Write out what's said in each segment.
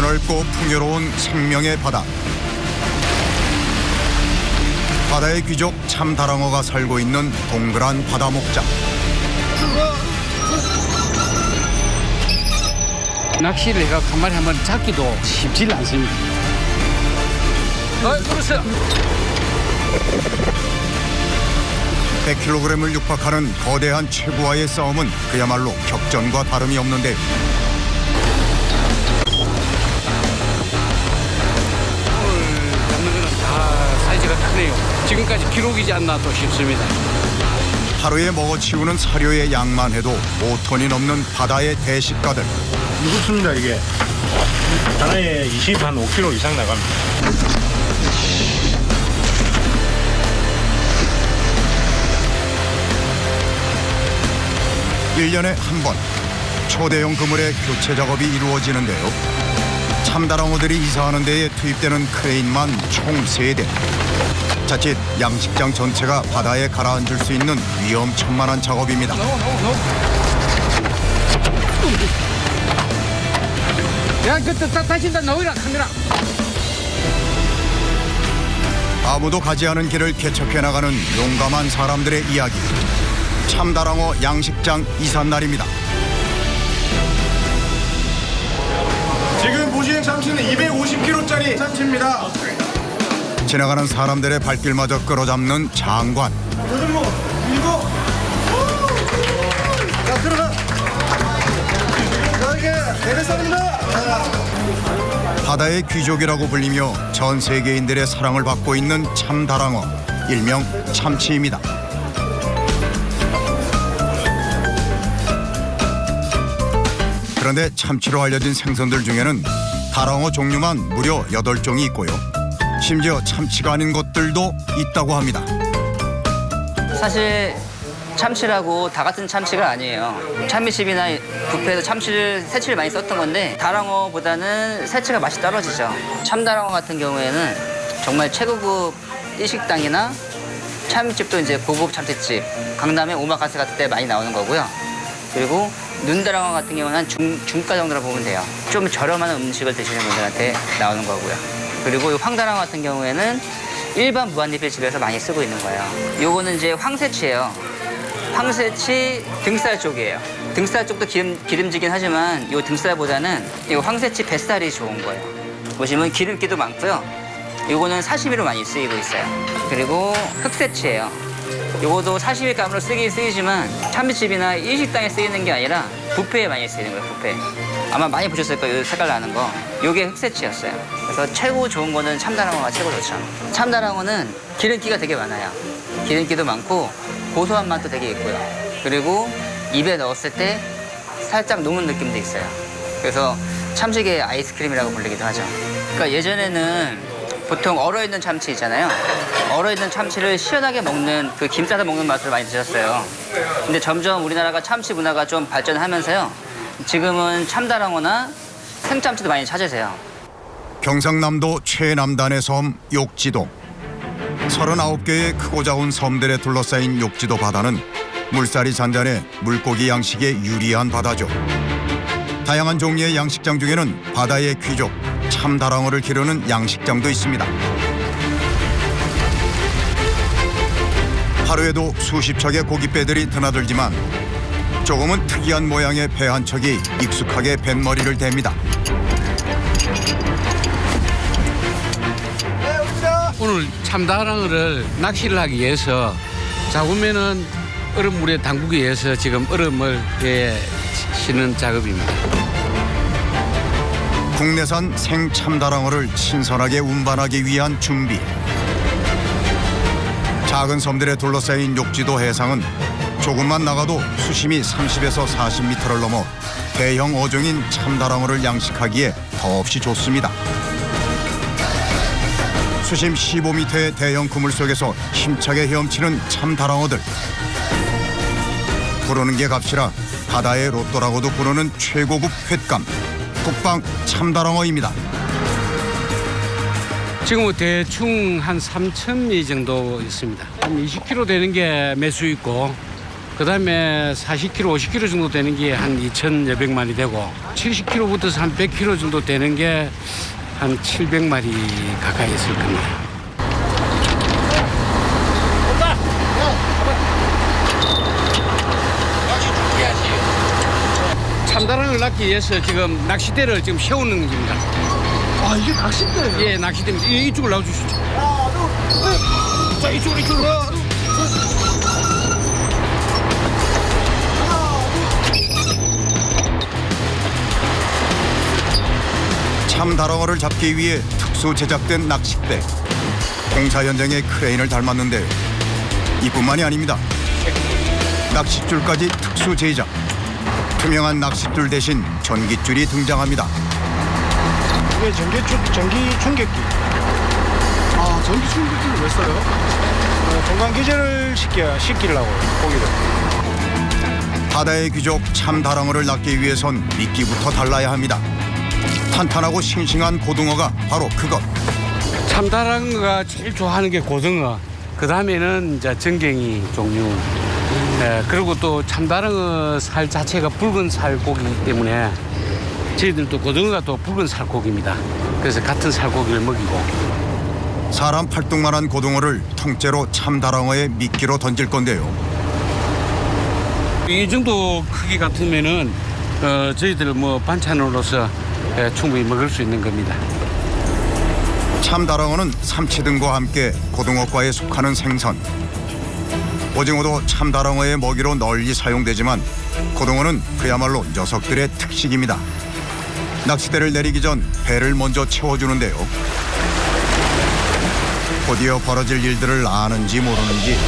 드넓고 풍요로운 생명의 바다. 바다의 귀족 참다랑어가 살고 있는 동그란 바다 목장. 낚시를 해가 한 마리 한 마리 잡기도 쉽지 않습니다. 그렇어요. 100kg을 육박하는 거대한 체구와의 싸움은 그야말로 격전과 다름이 없는데 오늘 잡는 거는 다 사이즈가 크네요. 지금까지 기록이지 않나 또 싶습니다. 하루에 먹어치우는 사료의 양만 해도 5톤이 넘는 바다의 대식가들. 무겁습니다. 이게 하나에 25kg 이상 나갑니다. 1년에 한 번 초대형 그물의 교체 작업이 이루어지는데요. 참다랑어들이 이사하는 데에 투입되는 크레인만 총 3대. 자칫 양식장 전체가 바다에 가라앉을 수 있는 위험천만한 작업입니다. 야, 다시 나오라 카메라. 아무도 가지 않은 길을 개척해 나가는 용감한 사람들의 이야기. 참다랑어 양식장 이삿날입니다. 지금 보시는 참치는 250kg짜리 참치입니다. 지나가는 사람들의 발길마저 끌어잡는 장관. 자, 들어가. 자, 이게 대대살입니다. 바다의 귀족이라고 불리며 전 세계인들의 사랑을 받고 있는 참다랑어, 일명 참치입니다. 그런데 참치로 알려진 생선들 중에는 다랑어 종류만 무려 8종이 있고요. 심지어 참치가 아닌 것들도 있다고 합니다. 사실 참치라고 다 같은 참치가 아니에요. 참미집이나 뷔페에서 새치를 많이 썼던 건데 다랑어보다는 새치가 맛이 떨어지죠. 참다랑어 같은 경우에는 정말 최고급 일식당이나 참미집도 이제 고급 참치집, 강남의 오마카세 같은 데 많이 나오는 거고요. 그리고 눈다랑어 같은 경우는 한 중가 정도로 보면 돼요. 좀 저렴한 음식을 드시는 분들한테 나오는 거고요. 그리고 이 황다랑어 같은 경우에는 일반 무한리필 집에서 많이 쓰고 있는 거예요. 요거는 이제 황새치예요. 황새치 등살 쪽이에요. 등살 쪽도 기름지긴 하지만 이 등살보다는 이 황새치 뱃살이 좋은 거예요. 보시면 기름기도 많고요. 요거는 사시미로 많이 쓰이고 있어요. 그리고 흑새치예요. 요것도 사시미감으로 쓰이지만 참미집이나 일식당에 쓰이는 게 아니라 뷔페에 많이 쓰이는 거예요. 뷔페. 아마 많이 보셨을 거예요. 이 색깔 나는 거. 요게 흑새치였어요. 그래서 최고 좋은 거는 참다랑어가 최고 좋죠. 참다랑어는 기름기가 되게 많아요. 기름기도 많고 고소한 맛도 되게 있고요. 그리고 입에 넣었을 때 살짝 녹는 느낌도 있어요. 그래서 참치계의 아이스크림이라고 불리기도 하죠. 그러니까 예전에는 보통 얼어있는 참치 있잖아요. 얼어있는 참치를 시원하게 먹는 그 김 싸서 먹는 맛을 많이 드셨어요. 근데 점점 우리나라가 참치 문화가 좀 발전하면서요. 지금은 참다랑어나 생참치도 많이 찾으세요. 경상남도 최남단의 섬 욕지도. 39개의 크고 작은 섬들에 둘러싸인 욕지도 바다는 물살이 잔잔해 물고기 양식에 유리한 바다죠. 다양한 종류의 양식장 중에는 바다의 귀족 참다랑어를 기르는 양식장도 있습니다. 하루에도 수십 척의 고깃배들이 드나들지만 조금은 특이한 모양의 배 한 척이 익숙하게 뱃머리를 댑니다. 오늘 참다랑어를 낚시를 하기 위해서 잡으면은 얼음물에 담그기 위해서 지금 얼음을 씻는 작업입니다. 국내산 생참다랑어를 신선하게 운반하기 위한 준비. 작은 섬들에 둘러싸인 욕지도 해상은 조금만 나가도 수심이 30에서 40m를 넘어 대형 어종인 참다랑어를 양식하기에 더없이 좋습니다. 수심 15m의 대형 그물 속에서 힘차게 헤엄치는 참다랑어들. 부르는 게 값이라 바다의 로또라고도 부르는 최고급 횟감 국방 참다랑어입니다. 지금은 대충 한 3,000미 정도 있습니다. 한 20kg 되는 게 매수 있고 그다음에 40kg, 50kg 정도 되는 게 한 2,200 마리 되고 70kg부터 한 100kg 정도 되는 게 한 700마리 가까이 있을 겁니다. 참다랑을 낚기 위해서 지금 낚싯대를 지금 세우는 겁니다. 아, 이게 낚싯대예요? 예, 낚싯대입니다. 이쪽으로 나와주시죠. 자, 이쪽으로. 참다랑어를 잡기 위해 특수 제작된 낚싯대. 공사 현장의 크레인을 닮았는데 이뿐만이 아닙니다. 낚싯줄까지 특수 제작. 투명한 낚싯줄 대신 전깃줄이 등장합니다. 이게 전기 충격기. 아, 전기 충격기를 왜 써요? 중간 기절을 시키려고 고기를. 바다의 귀족 참다랑어를 낚기 위해선 미끼부터 달라야 합니다. 탄탄하고 싱싱한 고등어가 바로 그것. 참다랑어가 제일 좋아하는 게 고등어. 그 다음에는 이제 전갱이 종류. 네, 그리고 또 참다랑어 살 자체가 붉은 살고기이기 때문에 저희들도 고등어가 또 붉은 살고기입니다. 그래서 같은 살고기를 먹이고. 사람 팔뚝만한 고등어를 통째로 참다랑어의 미끼로 던질 건데요. 이 정도 크기 같으면은 저희들 뭐 반찬으로서 충분히 먹을 수 있는 겁니다. 참다랑어는 삼치 등과 함께 고등어과에 속하는 생선. 오징어도 참다랑어의 먹이로 널리 사용되지만 고등어는 그야말로 녀석들의 특식입니다. 낚싯대를 내리기 전 배를 먼저 채워주는데요. 곧이어 벌어질 일들을 아는지 모르는지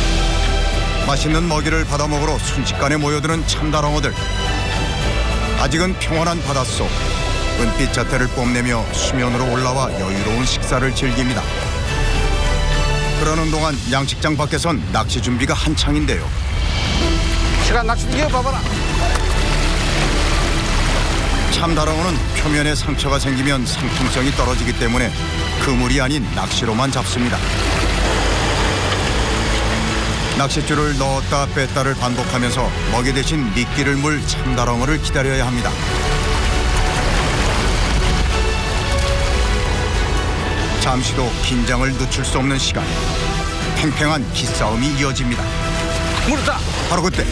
맛있는 먹이를 받아먹으러 순식간에 모여드는 참다랑어들. 아직은 평온한 바닷속 은빛 자태를 뽐내며 수면으로 올라와 여유로운 식사를 즐깁니다. 그러는 동안 양식장 밖에선 낚시 준비가 한창인데요. 시간 낚시 이어 봐봐라. 참다랑어는 표면에 상처가 생기면 상품성이 떨어지기 때문에 그물이 아닌 낚시로만 잡습니다. 낚싯줄을 넣었다 뺐다를 반복하면서 먹이 대신 미끼를 물 참다랑어를 기다려야 합니다. 잠시도 긴장을 늦출 수 없는 시간. 팽팽한 기싸움이 이어집니다. 물었다. 바로 그때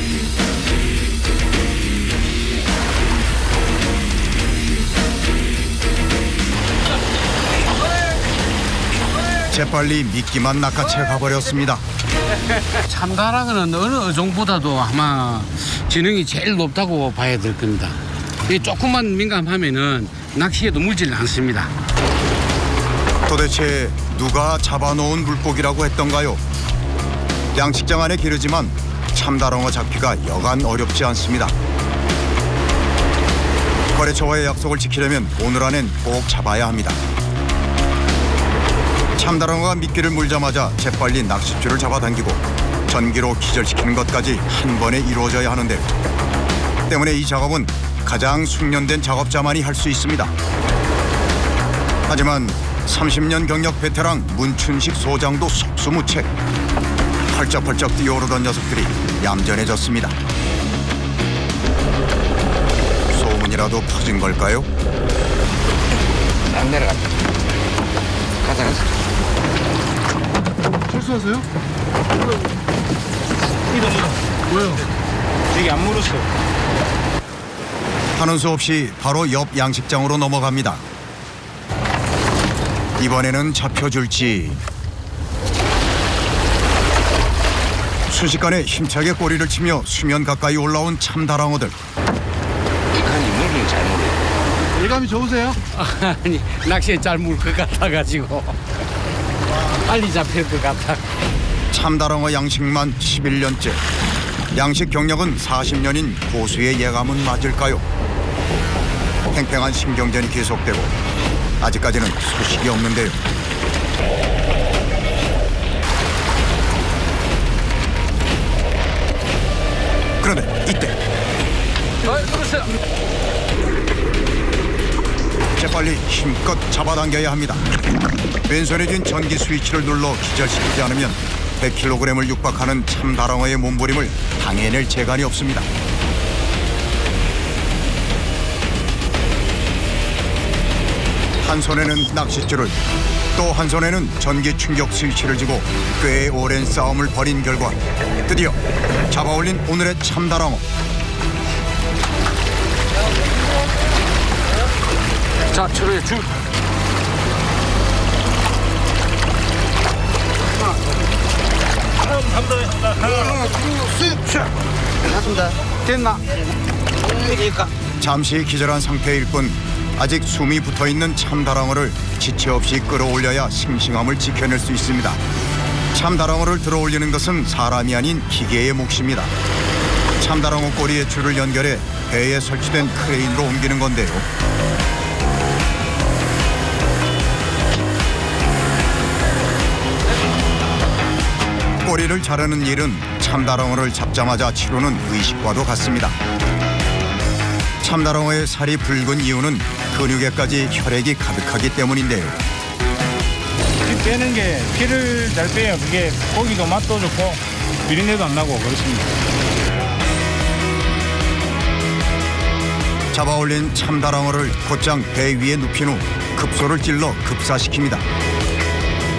재빨리 미끼만 낚아채 가버렸습니다. 참다랑어는 어느 어종보다도 아마 지능이 제일 높다고 봐야 될 겁니다. 이 조금만 민감하면은 낚시에도 물질 않습니다. 도대체 누가 잡아놓은 물고기라고 했던가요? 양식장 안에 기르지만 참다랑어 잡기가 여간 어렵지 않습니다. 거래처와의 약속을 지키려면 오늘 안엔 꼭 잡아야 합니다. 참다랑어가 미끼를 물자마자 재빨리 낚싯줄을 잡아당기고 전기로 기절시키는 것까지 한 번에 이루어져야 하는데 때문에 이 작업은 가장 숙련된 작업자만이 할 수 있습니다. 하지만 30년 경력 베테랑 문춘식 소장도 속수무책. 펄쩍펄쩍 뛰어오르던 녀석들이 얌전해졌습니다. 소문이라도 퍼진 걸까요? 안 내려갔다. 가자. 철수하세요? 왜요? 되게 안 물었어. 하는 수 없이 바로 옆 양식장으로 넘어갑니다. 이번에는 잡혀줄지. 순식간에 힘차게 꼬리를 치며 수면 가까이 올라온 참다랑어들. 이 칸이 물긴 잘 물어요. 예감이 좋으세요? 아니 낚시에 잘 물 것 같아가지고 빨리 잡힐 것 같아. 참다랑어 양식만 11년째. 양식 경력은 40년인 고수의 예감은 맞을까요? 팽팽한 신경전이 계속되고 아직까지는 소식이 없는데요. 그런데 이때 그렇어요. 재빨리 힘껏 잡아당겨야 합니다. 왼손에 쥔 전기 스위치를 눌러 기절시키지 않으면 100kg을 육박하는 참다랑어의 몸부림을 당해낼 재간이 없습니다. 한 손에는 낚싯줄을 또 한 손에는 전기 충격 스위치를 쥐고 꽤 오랜 싸움을 벌인 결과 드디어 잡아올린 오늘의 참다랑어. 자, 철호의 줄. 됐나? 잠시 기절한 상태일 뿐 아직 숨이 붙어있는 참다랑어를 지체 없이 끌어올려야 싱싱함을 지켜낼 수 있습니다. 참다랑어를 들어올리는 것은 사람이 아닌 기계의 몫입니다. 참다랑어 꼬리에 줄을 연결해 배에 설치된 크레인으로 옮기는 건데요. 꼬리를 자르는 일은 참다랑어를 잡자마자 치르는 의식과도 같습니다. 참다랑어의 살이 붉은 이유는 근육에까지 혈액이 가득하기 때문인데요. 피 빼는 게 피를 잘 빼요. 그게 고기도 맛도 좋고 비린내도 안 나고 그렇습니다. 잡아올린 참다랑어를 곧장 배 위에 눕힌 후 급소를 찔러 급사시킵니다.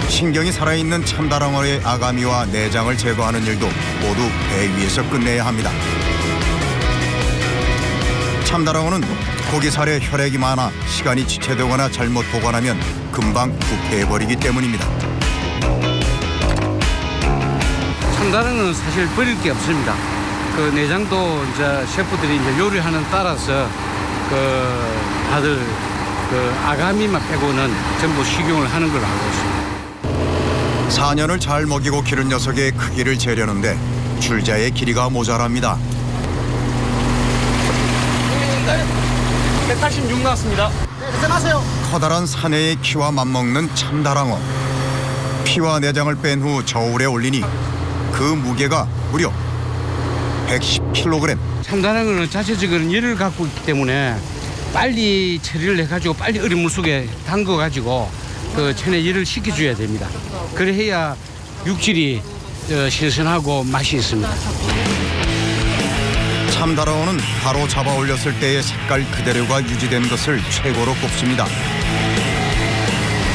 신경이 살아있는 참다랑어의 아가미와 내장을 제거하는 일도 모두 배 위에서 끝내야 합니다. 참다랑어는 고기살에 혈액이 많아 시간이 지체되거나 잘못 보관하면 금방 부패해버리기 때문입니다. 참다랑어는 사실 버릴 게 없습니다. 그 내장도 이제 셰프들이 이제 요리하는 따라서 다들 아가미만 빼고는 전부 식용을 하는 걸로 알고 있습니다. 4년을 잘 먹이고 기른 녀석의 크기를 재려는데 줄자의 길이가 모자랍니다. 186 나왔습니다. 커다란 사내의 키와 맞먹는 참다랑어. 피와 내장을 뺀 후 저울에 올리니 그 무게가 무려 110kg. 참다랑어는 자체적으로 열을 갖고 있기 때문에 빨리 처리를 해가지고 빨리 어린 물속에 담궈가지고 그 체내 열을 식혀줘야 됩니다. 그래야 육질이 신선하고 맛이 있습니다. 참다랑어는 바로 잡아 올렸을 때의 색깔 그대로가 유지된 것을 최고로 꼽습니다.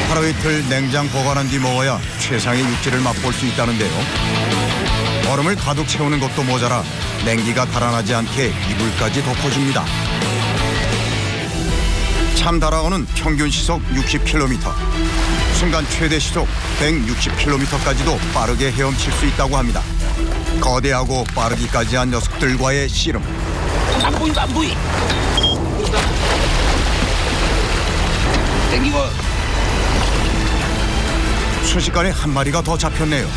하루 이틀 냉장 보관한 뒤 먹어야 최상의 육질을 맛볼 수 있다는데요. 얼음을 가득 채우는 것도 모자라 냉기가 달아나지 않게 이불까지 덮어줍니다. 참다랑어는 평균 시속 60km, 순간 최대 시속 160km까지도 빠르게 헤엄칠 수 있다고 합니다. 거대하고 빠르기까지 한 녀석들과의 씨름. 안 보인다, 안 보이. 땡기고. 순식간에 한 마리가 더 잡혔네요.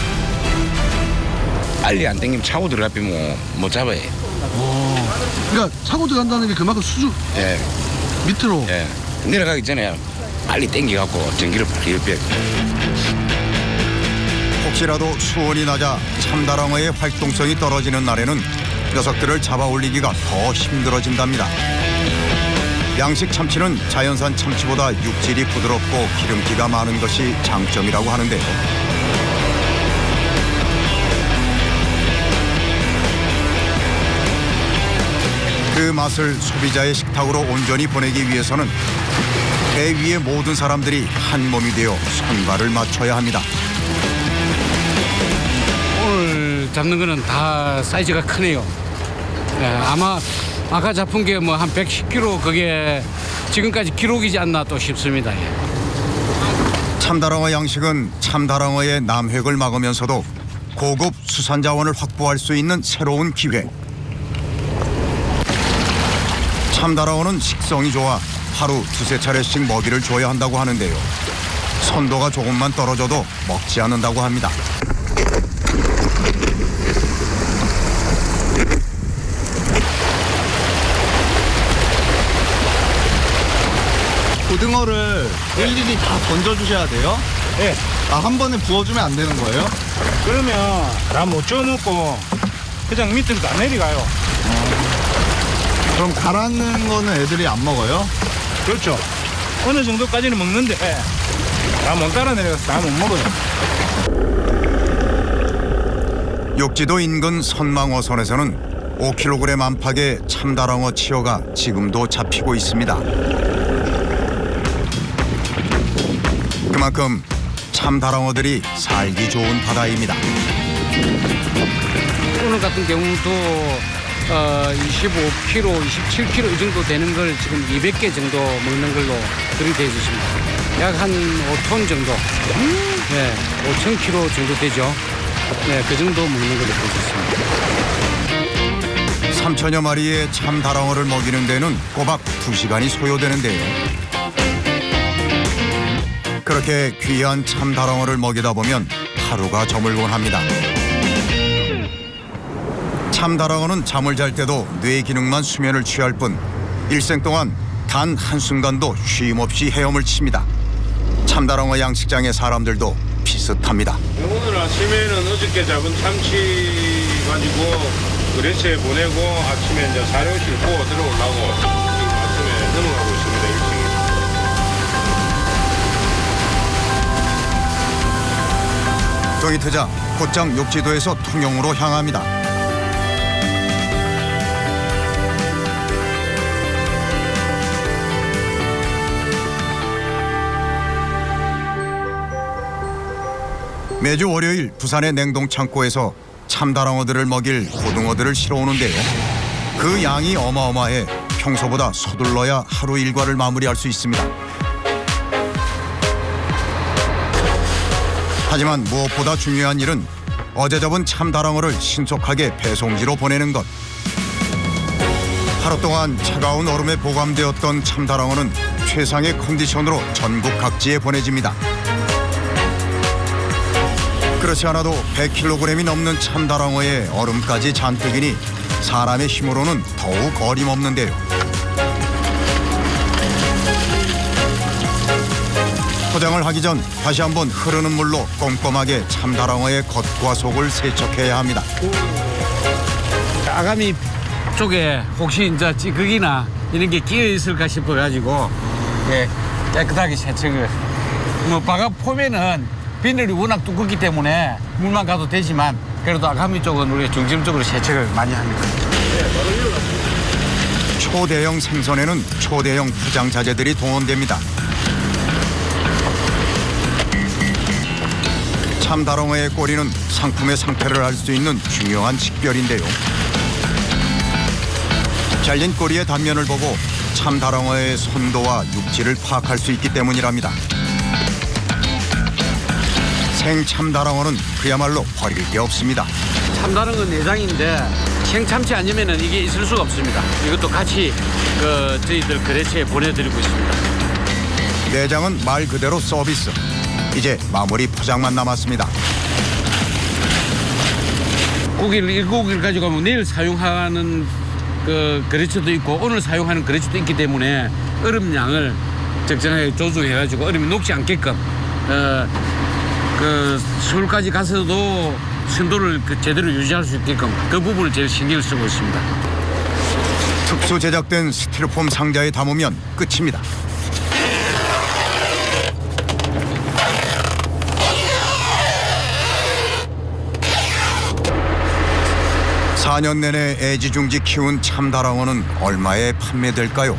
빨리 안 땡기면 차고 들어가면 못 잡아요. 그러니까 차고 들어간다는 게 그만큼 수주 예, 밑으로. 예. 내려가기 전에 빨리 땡겨갖고 전기를 빨리 빼. 혹시라도 수온이 낮아 참다랑어의 활동성이 떨어지는 날에는 녀석들을 잡아 올리기가 더 힘들어진답니다. 양식 참치는 자연산 참치보다 육질이 부드럽고 기름기가 많은 것이 장점이라고 하는데요. 그 맛을 소비자의 식탁으로 온전히 보내기 위해서는 배 위의 모든 사람들이 한 몸이 되어 손발을 맞춰야 합니다. 오늘 잡는 거는 다 사이즈가 크네요. 네, 아마 아까 잡은 게 뭐 한 110kg 그게 지금까지 기록이지 않나 또 싶습니다. 예. 참다랑어 양식은 참다랑어의 남획을 막으면서도 고급 수산자원을 확보할 수 있는 새로운 기회. 참다랑어는 식성이 좋아 하루 두세 차례씩 먹이를 줘야 한다고 하는데요. 선도가 조금만 떨어져도 먹지 않는다고 합니다. 고등어를 일일이 다 던져주셔야 돼요? 예. 한 번에 부어주면 안 되는 거예요? 그러면 다 못 쪄먹고 그냥 밑으로 다 내려가요. 그럼 가라앉는 거는 애들이 안 먹어요? 그렇죠. 어느 정도까지는 먹는데 다 못 따라 내려가서 다 못 먹어요. 욕지도 인근 선망어선에서는 5kg 안팎의 참다랑어 치어가 지금도 잡히고 있습니다. 그만큼 참다랑어들이 살기 좋은 바다입니다. 오늘 같은 경우도 25kg, 27kg 이 정도 되는 걸 지금 200개 정도 먹는 걸로 들이대 주십니다. 약 한 5톤 정도, 네, 5,000kg 정도 되죠. 네, 그 정도 먹는 걸로 되고 있습니다. 3천여 마리의 참다랑어를 먹이는 데는 꼬박 2시간이 소요되는데요. 그렇게 귀한 참다랑어를 먹이다 보면 하루가 저물곤 합니다. 참다랑어는 잠을 잘 때도 뇌 기능만 수면을 취할 뿐 일생 동안 단 한순간도 쉼 없이 헤엄을 칩니다. 참다랑어 양식장의 사람들도 비슷합니다. 오늘 아침에는 어저께 잡은 참치 가지고 그레치에 보내고 아침에 이제 사료 싣고 들어오려고 지금 아침에 넘어가고 있습니다. 일찍. 동이 트자 곧장 욕지도에서 통영으로 향합니다. 매주 월요일 부산의 냉동창고에서 참다랑어들을 먹일 고등어들을 실어오는데요. 그 양이 어마어마해 평소보다 서둘러야 하루 일과를 마무리할 수 있습니다. 하지만 무엇보다 중요한 일은 어제 잡은 참다랑어를 신속하게 배송지로 보내는 것. 하루 동안 차가운 얼음에 보관되었던 참다랑어는 최상의 컨디션으로 전국 각지에 보내집니다. 그렇지 않아도 100kg이 넘는 참다랑어에 얼음까지 잔뜩이니 사람의 힘으로는 더욱 어림없는데요. 포장을 하기 전 다시 한번 흐르는 물로 꼼꼼하게 참다랑어의 겉과 속을 세척해야 합니다. 아가미 쪽에 혹시 이제 찌꺼기나 이런 게 끼어 있을까 싶어가지고 예, 깨끗하게 세척을. 뭐 바가 포면은 비늘이 워낙 두껍기 때문에 물만 가도 되지만 그래도 아가미 쪽은 우리가 중점적으로 세척을 많이 합니다. 초대형 생선에는 초대형 포장 자재들이 동원됩니다. 참다랑어의 꼬리는 상품의 상태를 알 수 있는 중요한 식별인데요. 잘린 꼬리의 단면을 보고 참다랑어의 선도와 육질을 파악할 수 있기 때문이랍니다. 생참다랑어는 그야말로 버릴 게 없습니다. 참다랑어 내장인데 생참치 아니면은 이게 있을 수가 없습니다. 이것도 같이 저희들 거래처에 보내드리고 있습니다. 내장은 말 그대로 서비스. 이제 마무리 포장만 남았습니다. 고기를 일고기를 가져가면 내일 사용하는 그 거래처도 있고 오늘 사용하는 거래처도 있기 때문에 얼음 양을 적정하게 조정해가지고 얼음이 녹지 않게끔 서울까지 가서도 선도를 제대로 유지할 수 있게끔 그 부분을 제일 신경을 쓰고 있습니다. 특수 제작된 스티로폼 상자에 담으면 끝입니다. (4년) 내내 애지중지 키운 참다랑어는 얼마에 판매될까요?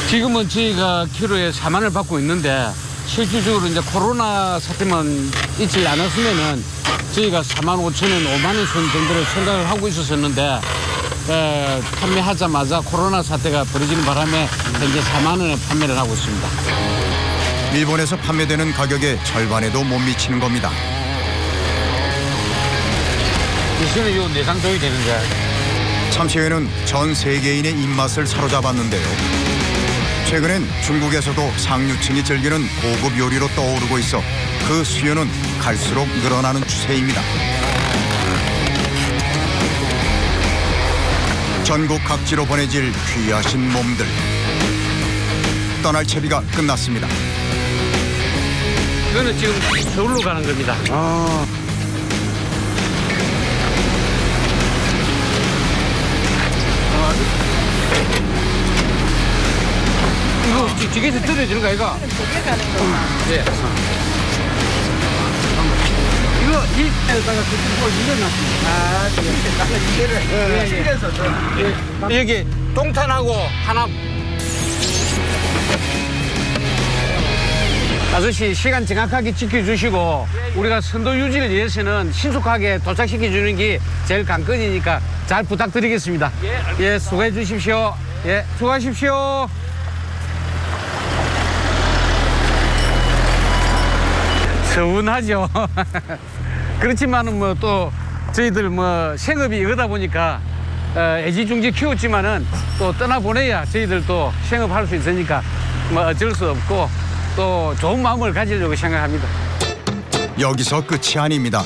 지금은 저희가 키로에 4만 원을 받고 있는데 실질적으로 이제 코로나 사태만 있지 않았으면은 저희가 4만 5천 원, 5만 원 선 정도를 생각을 하고 있었었는데 판매하자마자 코로나 사태가 벌어지는 바람에 현재 4만 원에 판매를 하고 있습니다. 일본에서 판매되는 가격의 절반에도 못 미치는 겁니다. 이거는 이 내장 조이 되는 거야. 참치회는 전 세계인의 입맛을 사로잡았는데요. 최근엔 중국에서도 상류층이 즐기는 고급 요리로 떠오르고 있어 그 수요는 갈수록 늘어나는 추세입니다. 전국 각지로 보내질 귀하신 몸들. 떠날 채비가 끝났습니다. 이거는 지금 서울로 가는 겁니다. 이거 지게에서 떨어지는 거 아이가? 네. 이에다가 그걸 밀어놨습니다. 여기 동탄하고 하나. 아저씨 시간 정확하게 지켜주시고 우리가 선도 유지를 위해서는 신속하게 도착시켜주는 게 제일 관건이니까 잘 부탁드리겠습니다. 예, 수고해 주십시오. 예, 수고하십시오. 서운하죠. 그렇지만은 뭐 또 저희들 뭐 생업이 이거다 보니까 애지중지 키웠지만은 또 떠나보내야 저희들도 생업할 수 있으니까 뭐 어쩔 수 없고 또 좋은 마음을 가지려고 생각합니다. 여기서 끝이 아닙니다.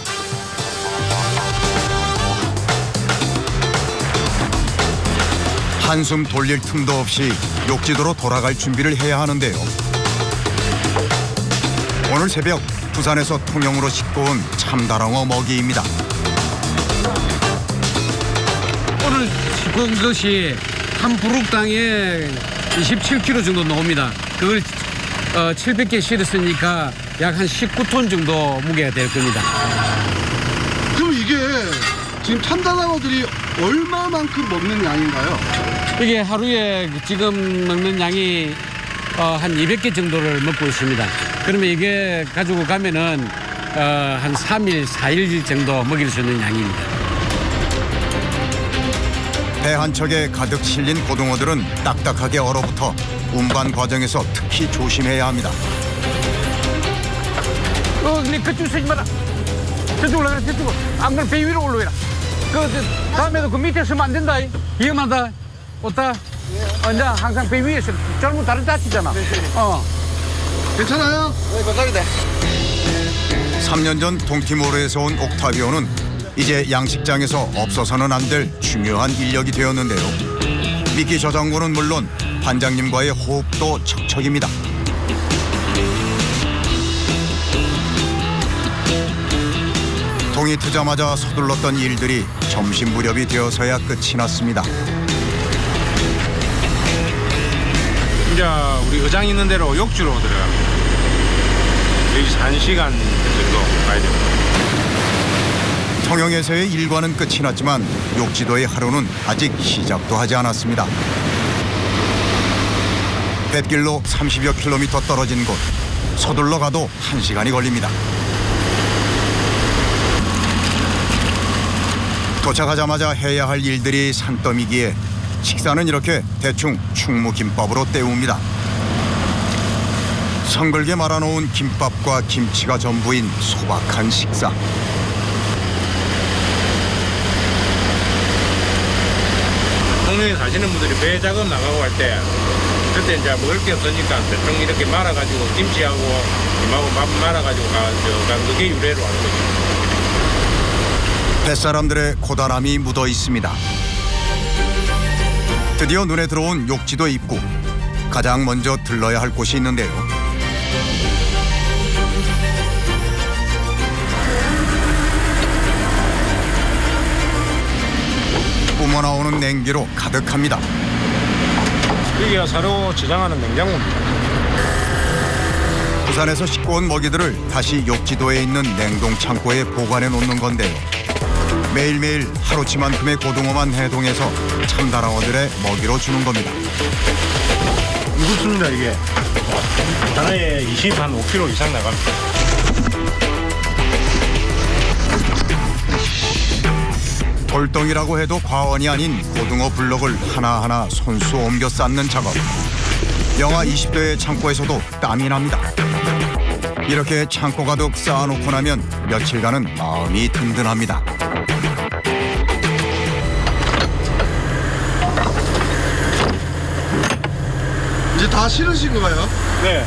한숨 돌릴 틈도 없이 욕지도로 돌아갈 준비를 해야 하는데요. 오늘 새벽 부산에서 통영으로 싣고 온 참다랑어 먹이입니다. 오늘 싣고 온 것이 한 부룩당에 27kg 정도 나옵니다. 그걸 700개 실었으니까 약 한 19톤 정도 무게가 될 겁니다. 그럼 이게 지금 참다랑어들이 얼마만큼 먹는 양인가요? 이게 하루에 지금 먹는 양이 한 200개 정도를 먹고 있습니다. 그러면 이게 가지고 가면은 한 3일, 4일 정도 먹일 수 있는 양입니다. 배 한 척에 가득 실린 고등어들은 딱딱하게 얼어붙어 운반 과정에서 특히 조심해야 합니다. 네 그쪽 서지 마라. 저쪽 올라가라, 저쪽. 안 그러면 배 위로 올라오라. 다음에도 그 밑에 서면 안 된다. 위험하다. 없다. 이제 항상 배 위에 서. 잘못 다른 다치잖아. 괜찮아요? 3년 전 동티모르에서 온 옥타비오는 이제 양식장에서 없어서는 안 될 중요한 인력이 되었는데요. 미끼 저장고는 물론 반장님과의 호흡도 척척입니다. 동이 트자마자 서둘렀던 일들이 점심 무렵이 되어서야 끝이 났습니다. 이제 우리 의장 있는 대로 욕주로 들어갑니다. 여기서 1시간 정도 가야 됩니다. 통영에서의 일과는 끝이 났지만 욕지도의 하루는 아직 시작도 하지 않았습니다. 뱃길로 30여 킬로미터 떨어진 곳, 서둘러 가도 1시간이 걸립니다. 도착하자마자 해야 할 일들이 산더미기에 식사는 이렇게 대충 충무김밥으로 때웁니다. 성글게 말아놓은 김밥과 김치가 전부인 소박한 식사. 동네에 사시는 분들이 배 작업 나가고 할 때 그때 이제 먹을 게 없으니까 대충 이렇게 말아가지고 김치하고 김하고 밥 말아가지고 간 그게 유래로 하는 거죠. 뱃사람들의 고단함이 묻어 있습니다. 드디어 눈에 들어온 욕지도 입구. 가장 먼저 들러야 할 곳이 있는데요. 뿜어나오는 냉기로 가득합니다. 여기가 사료 저장하는 냉장고입니다. 부산에서 싣고 온 먹이들을 다시 욕지도에 있는 냉동 창고에 보관해 놓는 건데요. 매일매일 하루치만큼의 고등어만 해동해서 참다랑어들의 먹이로 주는 겁니다. 무겁습니다 이게. 하나에 25kg 이상 나갑니다. 돌덩이라고 해도 과언이 아닌 고등어 블럭을 하나하나 손수 옮겨 쌓는 작업. 영하 20도의 창고에서도 땀이 납니다. 이렇게 창고 가득 쌓아놓고 나면 며칠간은 마음이 든든합니다. 이제 다 실으신 거예요? 네.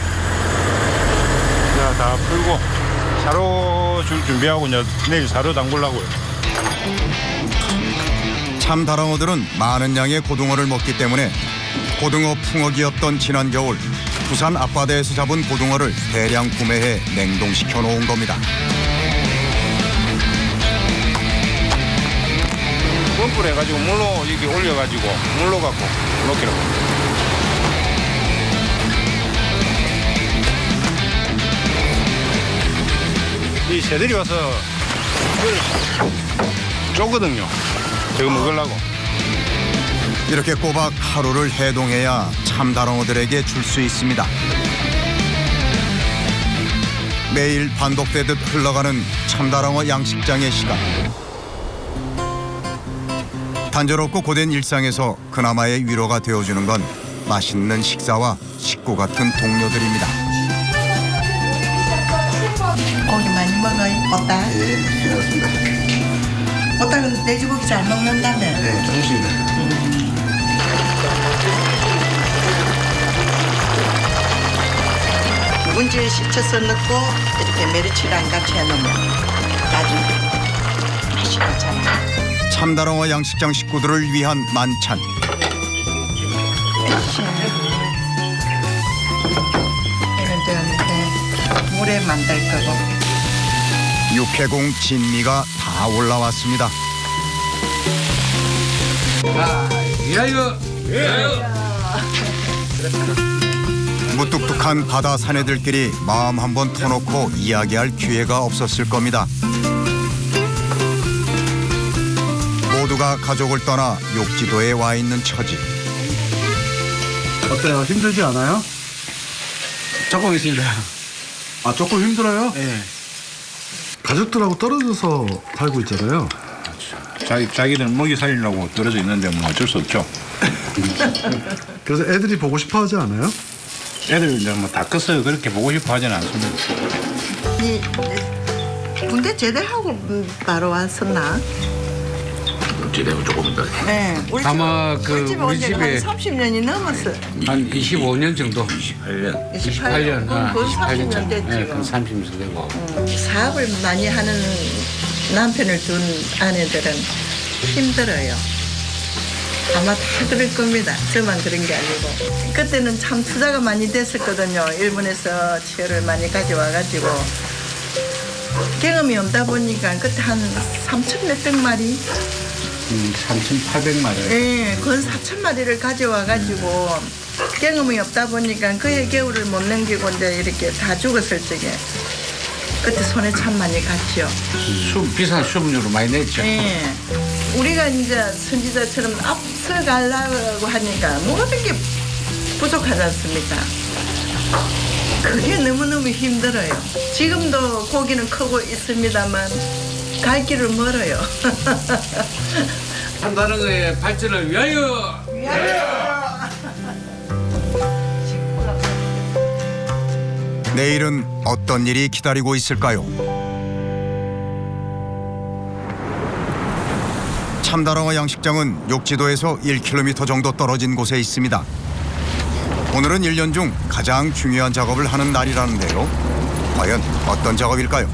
자, 다 풀고 사료 줄 준비하고 이제 내일 사료 담그려고요. 참다랑어들은 많은 양의 고등어를 먹기 때문에 고등어 풍어기였던 지난 겨울 부산 앞바다에서 잡은 고등어를 대량 구매해 냉동시켜 놓은 겁니다. 펌프를 해가지고 물로 여기 올려가지고 물로 갖고 넣기로. 이 새들이 와서 쪼거든요. 저거 먹으려고. 이렇게 꼬박 하루를 해동해야 참다랑어들에게 줄 수 있습니다. 매일 반복되듯 흘러가는 참다랑어 양식장의 시간. 단조롭고 고된 일상에서 그나마의 위로가 되어주는 건 맛있는 식사와 식구 같은 동료들입니다. 고기 많이 먹어요, 오빠. 예, 고맙습니다. 오빠는 돼지고기 잘 먹는다며. 네, 조금씩입니다. 묵은지를 씻어서 넣고 이렇게 메리치랑 같이 해놓으면 아주 맛이 괜찮아요. 참다랑어 양식장 식구들을 위한 만찬. 이런 저 물에 만들 거고. 육해공 진미가 다 올라왔습니다. 무뚝뚝한 바다 사내들끼리 마음 한번 터놓고 이야기할 기회가 없었을 겁니다. 모두가 가족을 떠나 욕지도에 와 있는 처지. 어때요? 힘들지 않아요? 조금 있습니다. 아, 조금 힘들어요? 네. 가족들하고 떨어져서 살고 있잖아요. 자기들은 먹이 살리려고 떨어져 있는데 뭐 어쩔 수 없죠. 그래서 애들이 보고 싶어 하지 않아요? 애들 이제 뭐 다 컸어요. 그렇게 보고 싶어 하지는 않습니다. 이 군대 제대하고 바로 왔었나? 제대로 조금 더. 네. 우리 아마 집, 그 집에 우리 온 지가 집에 한 30년이 넘었어. 한 25년 정도. 28년. 28년. 그건 30년 됐지. 네, 그건 30년 되고. 사업을 많이 하는 남편을 둔 아내들은 힘들어요. 아마 다 그럴 겁니다. 저만 그런 게 아니고. 그때는 참 투자가 많이 됐었거든요. 일본에서 치어를 많이 가져와가지고. 경험이 없다 보니까 그때 한 3천 몇백 마리? 3,800마리. 예, 건 4천 마리를 가져와가지고 경험이 없다 보니까 그의 겨울을 못 넘기고 이제 이렇게 다 죽었을 적에 그때 손에 참 많이 갔죠. 비싼 수분료로 많이 냈죠. 예. 우리가 이제 선지자처럼 앞서가려고 하니까 모든 게 부족하지 않습니까? 그게 너무너무 힘들어요. 지금도 고기는 크고 있습니다만 갈 길은 멀어요. 참다랑어의 발전을 위하여! 내일은 어떤 일이 기다리고 있을까요? 참다랑어 양식장은 욕지도에서 1km 정도 떨어진 곳에 있습니다. 오늘은 1년 중 가장 중요한 작업을 하는 날이라는데요. 과연 어떤 작업일까요?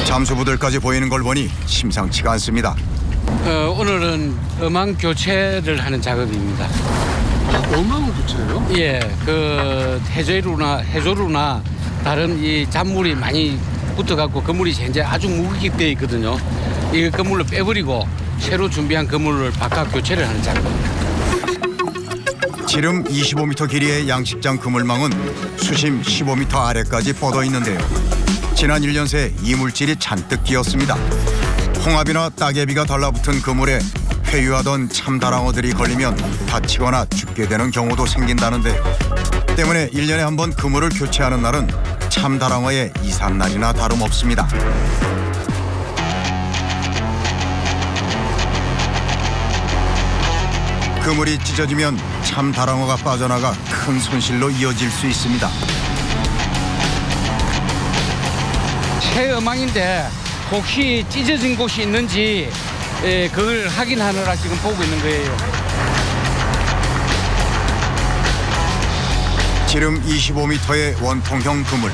잠수부들까지 보이는 걸 보니 심상치가 않습니다. 오늘은 어망 교체를 하는 작업입니다. 얼마나 교체해요? 예, 그 해조류나 다른 이 잔물이 많이 붙어갖고 그물이 현재 아주 무겁게 되어 있거든요. 이 그물을 빼버리고 새로 준비한 그물을 바깥 교체를 하는 작업입니다. 지름 25m 길이의 양식장 그물망은 수심 15m 아래까지 뻗어 있는데요. 지난 1년 새 이물질이 잔뜩 끼었습니다. 홍합이나 따개비가 달라붙은 그물에 회유하던 참다랑어들이 걸리면 다치거나 죽게 되는 경우도 생긴다는데 때문에 1년에 한 번 그물을 교체하는 날은 참다랑어의 이삿날이나 다름없습니다. 그물이 찢어지면 참다랑어가 빠져나가 큰 손실로 이어질 수 있습니다. 새 어망인데 혹시 찢어진 곳이 있는지 그걸 확인하느라 지금 보고 있는 거예요. 지름 25m의 원통형 그물.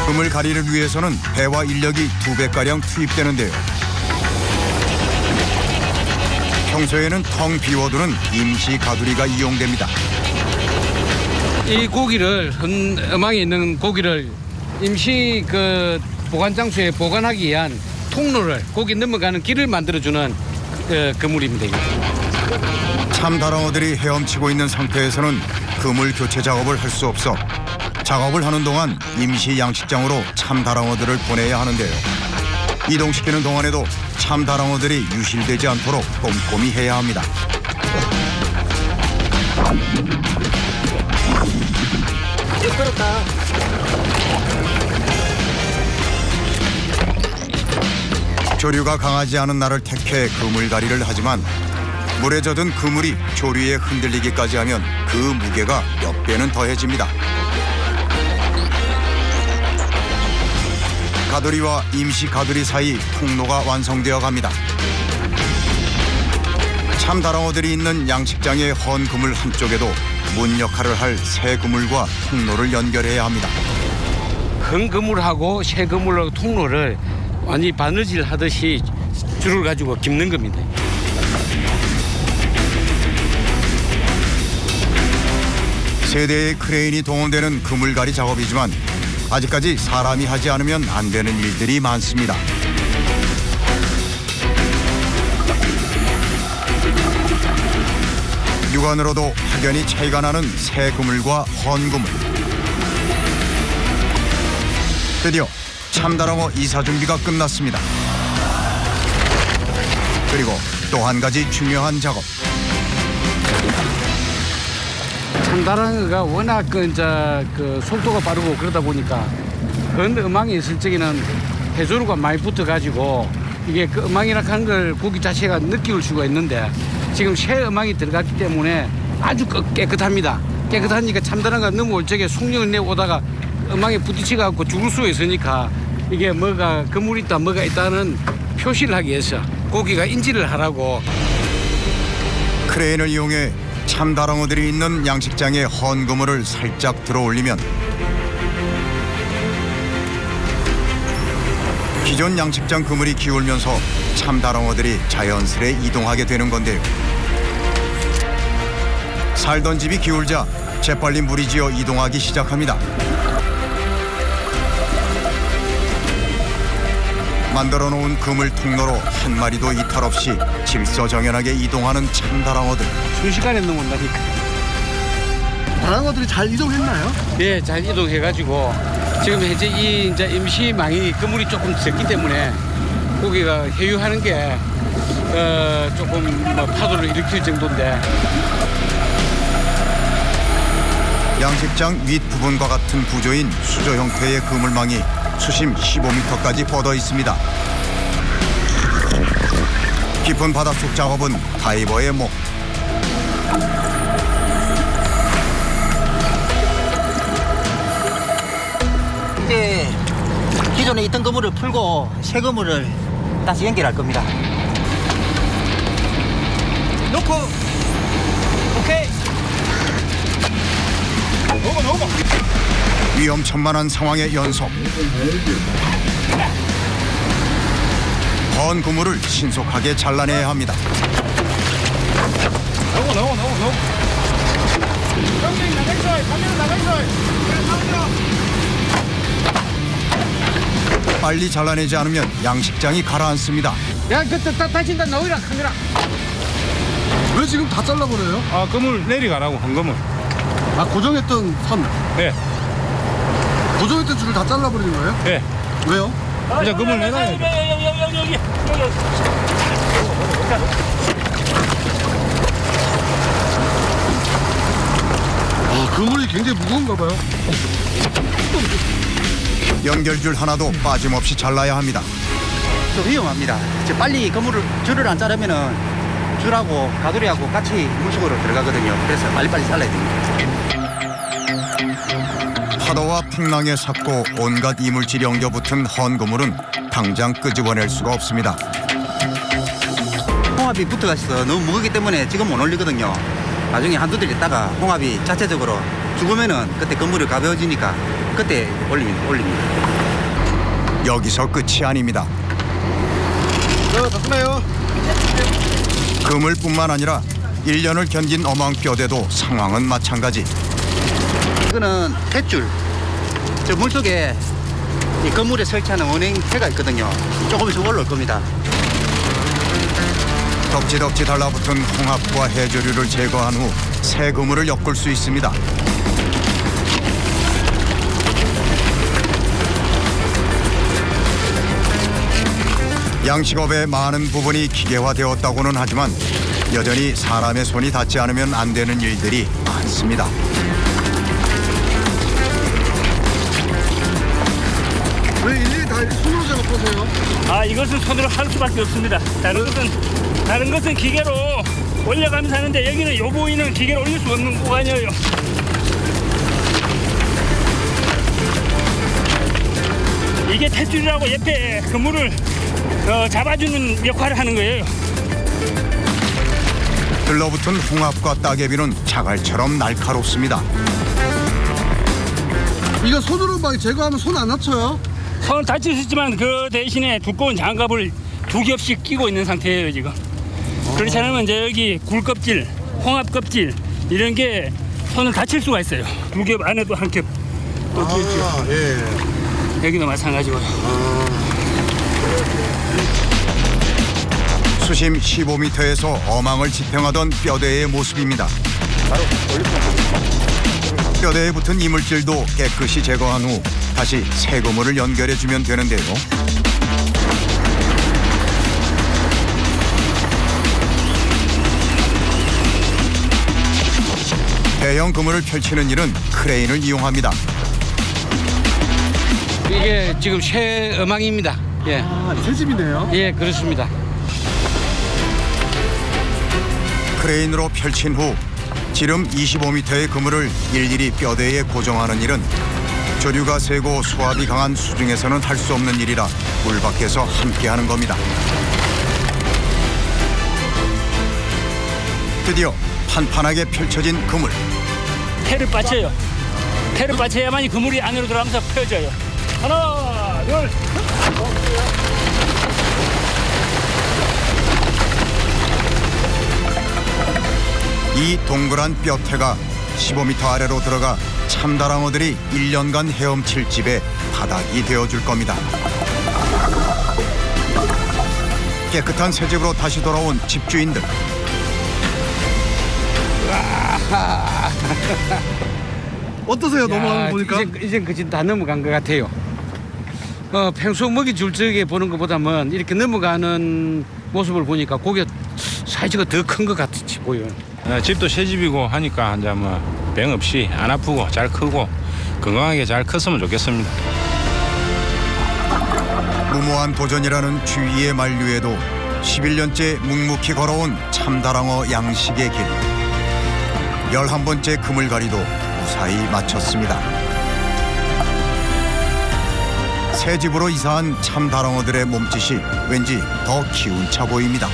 그물 가리를 위해서는 배와 인력이 2배가량 투입되는데요. 평소에는 텅 비워두는 임시 가두리가 이용됩니다. 이 고기를 어망에 있는 고기를 임시 그 보관 장소에 보관하기 위한 통로를 고기 넘어가는 길을 만들어주는 그물입니다. 참다랑어들이 헤엄치고 있는 상태에서는 그물 교체 작업을 할 수 없어 작업을 하는 동안 임시 양식장으로 참다랑어들을 보내야 하는데요. 이동시키는 동안에도 참다랑어들이 유실되지 않도록 꼼꼼히 해야 합니다. 조류가 강하지 않은 날을 택해 그물갈이를 하지만 물에 젖은 그물이 조류에 흔들리기까지 하면 그 무게가 몇 배는 더해집니다. 가두리와 임시 가두리 사이 통로가 완성되어 갑니다. 참다랑어들이 있는 양식장의 헌 그물 한쪽에도 문 역할을 할 새 그물과 통로를 연결해야 합니다. 큰 그물하고 새 그물하고 통로를 완전히 바느질 하듯이 줄을 가지고 깁는 겁니다. 세대의 크레인이 동원되는 그물갈이 작업이지만 아직까지 사람이 하지 않으면 안 되는 일들이 많습니다. 육안으로도 확연히 차이가 나는 새 그물과 헌 그물. 드디어 참다랑어 이사 준비가 끝났습니다. 그리고 또 한 가지 중요한 작업. 참다랑어가 워낙 그 속도가 빠르고 그러다 보니까 헌 어망이 있을 적에는 해조류가 많이 붙어가지고 이게 그 어망이라 하는 걸 고기 자체가 느낄 수가 있는데 지금 새 어망이 들어갔기 때문에 아주 깨끗합니다. 깨끗하니까 참다랑어가 넘어올 적에 속력을 내오다가 어망에 부딪혀갖고 죽을 수가 있으니까 이게 뭐가 그물이 있다 뭐가 있다는 표시를 하기 위해서 고기가 인지를 하라고. 크레인을 이용해 참다랑어들이 있는 양식장에 헌 그물을 살짝 들어 올리면 기존 양식장 그물이 기울면서 참다랑어들이 자연스레 이동하게 되는 건데요. 살던 집이 기울자 재빨리 무리지어 이동하기 시작합니다. 만들어 놓은 그물 통로로 한 마리도 이탈 없이 질서정연하게 이동하는 참다랑어들. 순식간에 넘어온다니까. 다랑어들이 잘 이동했나요? 네, 잘 이동해가지고 지금 현재 이 이제 임시망이 그물이 조금 적기 때문에 고기가 회유하는 게 조금 뭐 파도를 일으킬 정도인데. 양식장 윗부분과 같은 구조인 수조 형태의 그물망이 수심 15m까지 뻗어 있습니다. 깊은 바닷속 작업은 다이버의 목. 이제 기존에 있던 그물을 풀고 새 그물을 다시 연결할 겁니다. 놓고 오케이. 위험천만한 상황의 연속. 헌 그물을 신속하게 잘라내야 합니다. 빨리 잘라내지 않으면 양식장이 가라앉습니다. 야, 그때 다친다 나오라 카메라. 왜 지금 다 잘라버려요? 아, 그물 내려가라고 한 그물. 아, 고정했던 선. 네. 고정했던 줄을 다 잘라버리는 거예요? 네. 왜요? 이제 그물 내놔야 아, 그물이 굉장히 무거운가 봐요. 연결줄 하나도 빠짐없이 잘라야 합니다. 좀 위험합니다. 이제 빨리 그물을 줄을 안 자르면은 줄하고 가두리하고 같이 물속으로 들어가거든요. 그래서 빨리빨리 잘라야 됩니다. 파도와 풍랑에 삭고 온갖 이물질이 엉겨붙은 헌 그물은 당장 끄집어낼 수가 없습니다. 홍합이 붙어가서 너무 무겁기 때문에 지금 못 올리거든요. 나중에 한두 달 있다가 홍합이 자체적으로 죽으면은 그때 그물이 가벼워지니까 그때 올립니다. 여기서 끝이 아닙니다. 다 끝나요. 그물뿐만 아니라 1년을 견딘 어망뼈대도 상황은 마찬가지. 이거는 탯줄. 저 물속에 이 그물에 설치하는 원행태가 있거든요. 조금 있으면 올라올 겁니다. 덕지덕지 달라붙은 홍합과 해조류를 제거한 후 새 그물을 엮을 수 있습니다. 양식업의 많은 부분이 기계화되었다고는 하지만 여전히 사람의 손이 닿지 않으면 안 되는 일들이 많습니다. 왜 일일이 다 이렇게 손으로 작업하세요? 아, 이것은 손으로 할 수밖에 없습니다. 다른 것은 기계로 올려가면서 하는데 여기는 요 부위는 기계로 올릴 수 없는 구간이에요. 이게 탯줄이라고 옆에 그물을 잡아주는 역할을 하는 거예요. 들러붙은 홍합과 따개비는 자갈처럼 날카롭습니다. 이거 손으로 막 제거하면 손 안 다쳐요? 손 다칠 수 있지만 그 대신에 두꺼운 장갑을 2겹씩 끼고 있는 상태예요 지금. 그렇지 않으면 이제 여기 굴껍질, 홍합 껍질 이런 게 손을 다칠 수가 있어요. 2겹 안에도 한 겹. 예. 여기도 마찬가지고요. 수심 15m에서 어망을 지탱하던 뼈대의 모습입니다. 뼈대에 붙은 이물질도 깨끗이 제거한 후 다시 새 그물을 연결해주면 되는데요. 대형 그물을 펼치는 일은 크레인을 이용합니다. 이게 지금 새 어망입니다. 예, 새 집이네요. 예, 그렇습니다. 크레인으로 펼친 후 지름 25m의 그물을 일일이 뼈대에 고정하는 일은 조류가 세고 수압이 강한 수중에서는 할 수 없는 일이라 물 밖에서 함께하는 겁니다. 드디어 판판하게 펼쳐진 그물. 태를 받쳐요. 태를 받쳐야만이 그물이 안으로 들어가면서 펴져요. 하나, 둘. 이 동그란 뼈태가 15m 아래로 들어가 참다랑어들이 1년간 헤엄칠 집에 바닥이 되어줄 겁니다. 깨끗한 새 집으로 다시 돌아온 집주인들. 어떠세요? 넘어가는 거 보니까? 이제 그진 다 넘어간 것 같아요. 평소 먹이 줄 적에 보는 것보다는 이렇게 넘어가는 모습을 보니까 고기 사이즈가 더 큰 것 같이 보여요. 집도 새 집이고 하니까 이제 뭐 병 없이 안 아프고 잘 크고 건강하게 잘 컸으면 좋겠습니다. 무모한 도전이라는 주위의 만류에도 11년째 묵묵히 걸어온 참다랑어 양식의 길. 11번째 그물갈이도 무사히 마쳤습니다. 새 집으로 이사한 참다랑어들의 몸짓이 왠지 더 기운차 보입니다.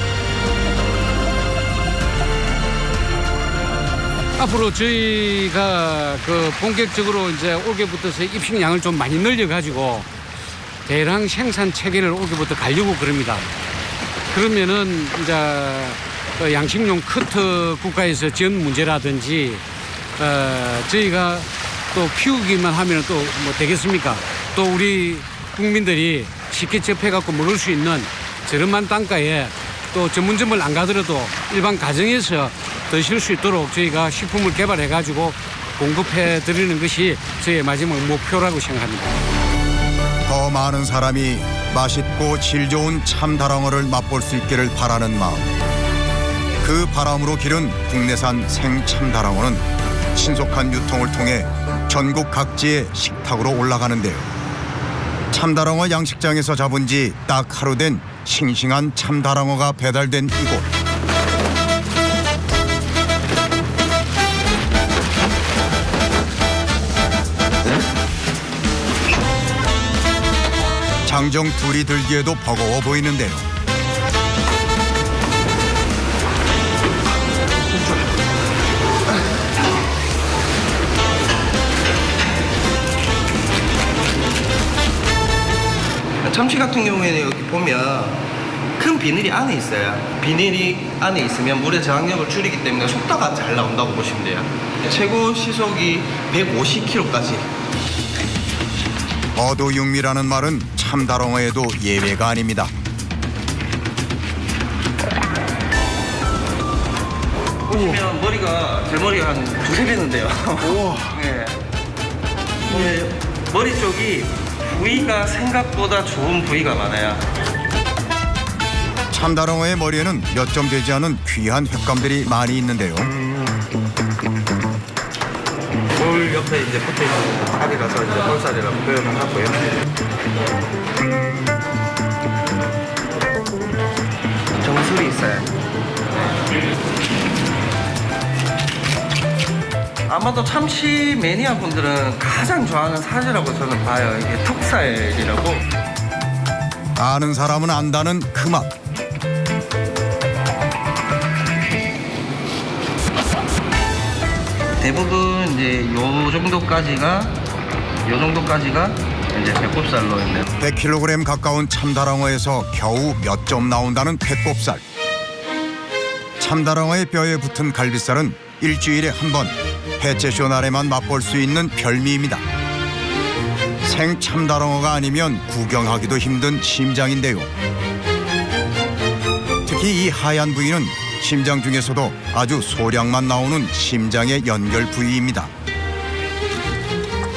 앞으로 저희가 본격적으로 이제 올해부터서 입식량을 좀 많이 늘려가지고 대량 생산 체계를 올해부터 가려고 그럽니다. 그러면은 이제 양식용 커터 국가에서 지원 문제라든지 저희가 또 키우기만 하면 또 뭐 되겠습니까? 또 우리 국민들이 쉽게 접해갖고 먹을 수 있는 저렴한 단가에 또 전문점을 안 가더라도 일반 가정에서 드실 수 있도록 저희가 식품을 개발해가지고 공급해 드리는 것이 저희의 마지막 목표라고 생각합니다. 더 많은 사람이 맛있고 질 좋은 참다랑어를 맛볼 수 있기를 바라는 마음. 그 바람으로 기른 국내산 생참다랑어는 신속한 유통을 통해 전국 각지의 식탁으로 올라가는데요. 참다랑어 양식장에서 잡은 지 딱 하루 된 싱싱한 참다랑어가 배달된 이곳. 장정 둘이 들기에도 버거워 보이는데요. 참치 같은 경우에는 여기 보면 큰 비닐이 안에 있어요. 비닐이 안에 있으면 물의 저항력을 줄이기 때문에 속도가 잘 나온다고 보시면 돼요. 최고 시속이 150km까지. 어도육미라는 말은 참다랑어에도 예외가 아닙니다. 보시면 머리가 제 머리가 한 두세 배는데요. 우와. 네. 머리 쪽이 부위가 생각보다 좋은 부위가 많아요. 참다랑어의 머리에는 몇 점 되지 않은 귀한 횟감들이 많이 있는데요. 볼 옆에 이제 붙어 있는 살이라서 이제 볼살이라고 표현을 하고요. 정술이 있어요. 아마도 참치 매니아 분들은 가장 좋아하는 살이라고 저는 봐요. 이게 턱살이라고. 아는 사람은 안다는 그 맛. 대부분 이제 요 정도까지가 이제 배꼽살로 있는. 100kg 가까운 참다랑어에서 겨우 몇 점 나온다는 배꼽살. 참다랑어의 뼈에 붙은 갈비살은 일주일에 한 번 해체쇼 날에만 맛볼 수 있는 별미입니다. 생 참다랑어가 아니면 구경하기도 힘든 심장인데요. 특히 이 하얀 부위는 심장 중에서도 아주 소량만 나오는 심장의 연결 부위입니다.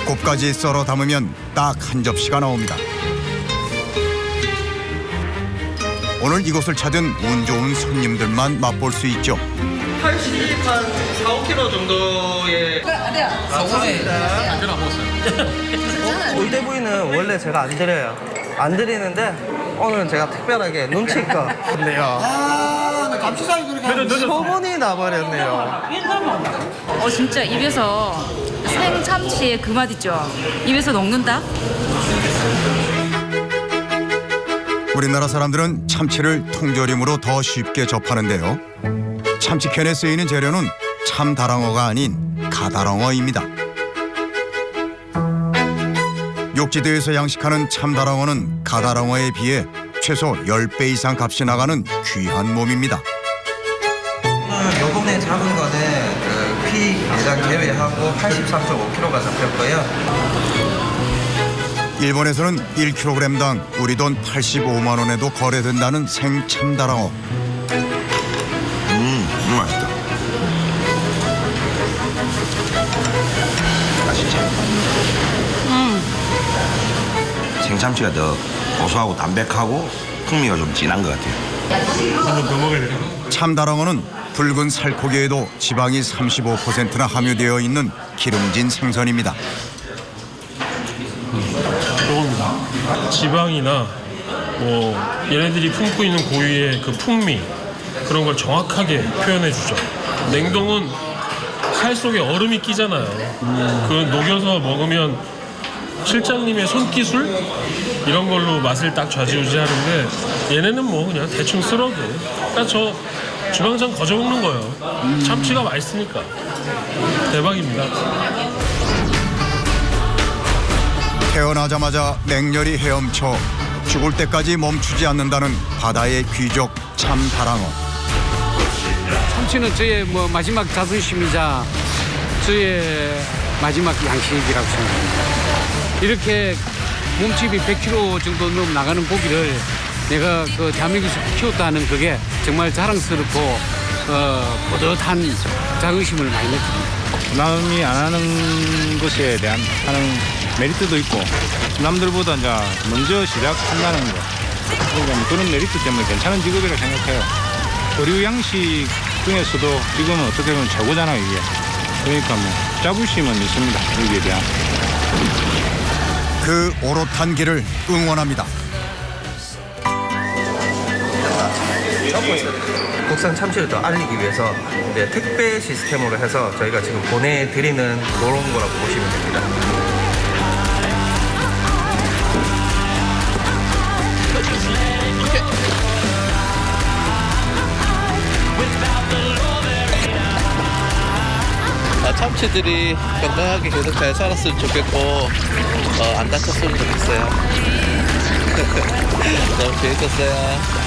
곱까지 썰어 담으면 딱 한 접시가 나옵니다. 오늘 이곳을 찾은 운 좋은 손님들만 맛볼 수 있죠. 80, 한 4, 5kg 정도의 골대 부위는 원래 제가 안 드려요. 안 드리는데 오늘은 제가 특별하게 눈치껏 했네요. 감시장이 그렇게 소문이 나버렸네요. 진짜 입에서 생참치의 그 맛 있죠? 입에서 녹는다? 우리나라 사람들은 참치를 통조림으로 더 쉽게 접하는데요. 참치캔에 쓰이는 재료는 참다랑어가 아닌 가다랑어입니다. 욕지도에서 양식하는 참다랑어는 가다랑어에 비해 최소 10배 이상 값이 나가는 귀한 몸입니다. 요번에 잡은 거는 피 내장 제외하고 83.5kg가 잡혔고요. 일본에서는 1kg당 우리 돈 85만 원에도 거래된다는 생참다랑어. 맛있다. 맛있지? 생참치가 더 고소하고 담백하고 풍미가 좀 진한 것 같아요. 참다랑어는 붉은 살코기에도 지방이 35%나 함유되어 있는 기름진 생선입니다. 지방이나 뭐 얘네들이 품고 있는 고유의 그 풍미 그런 걸 정확하게 표현해 주죠. 냉동은 살 속에 얼음이 끼잖아요. 그 녹여서 먹으면 실장님의 손기술 이런 걸로 맛을 딱 좌지우지하는데 얘네는 뭐 그냥 대충 쓸어도 그러니까 저 주방장 거저 먹는 거예요. 참치가 맛있으니까 대박입니다. 태어나자마자 맹렬히 헤엄쳐 죽을 때까지 멈추지 않는다는 바다의 귀족 참다랑어. 참치는 저의 뭐 마지막 자존심이자 저의 마지막 양식이라고 생각합니다. 이렇게 몸집이 100kg 정도 넘 나가는 고기를 내가 그 대한민국에서 키웠다는 그게 정말 자랑스럽고 뿌듯한 자긍심을 많이 느낍니다. 남이 안 하는 것에 대한 하는 메리트도 있고 남들보다 이제 먼저 시작한다는 거 그러니까 그런 메리트 때문에 괜찮은 직업이라고 생각해요. 의류 양식 중에서도 이거는 어떻게 보면 최고잖아요 이게. 그러니까 뭐 자부심은 있습니다 여기에 대한. 그 오롯한 길을 응원합니다. 국산 참치를 더 알리기 위해서 이제 택배 시스템으로 해서 저희가 지금 보내드리는 그런 거라고 보시면 됩니다. 참치들이 건강하게 계속 잘 살았으면 좋겠고 안 다쳤으면 좋겠어요. 너무 재밌었어요.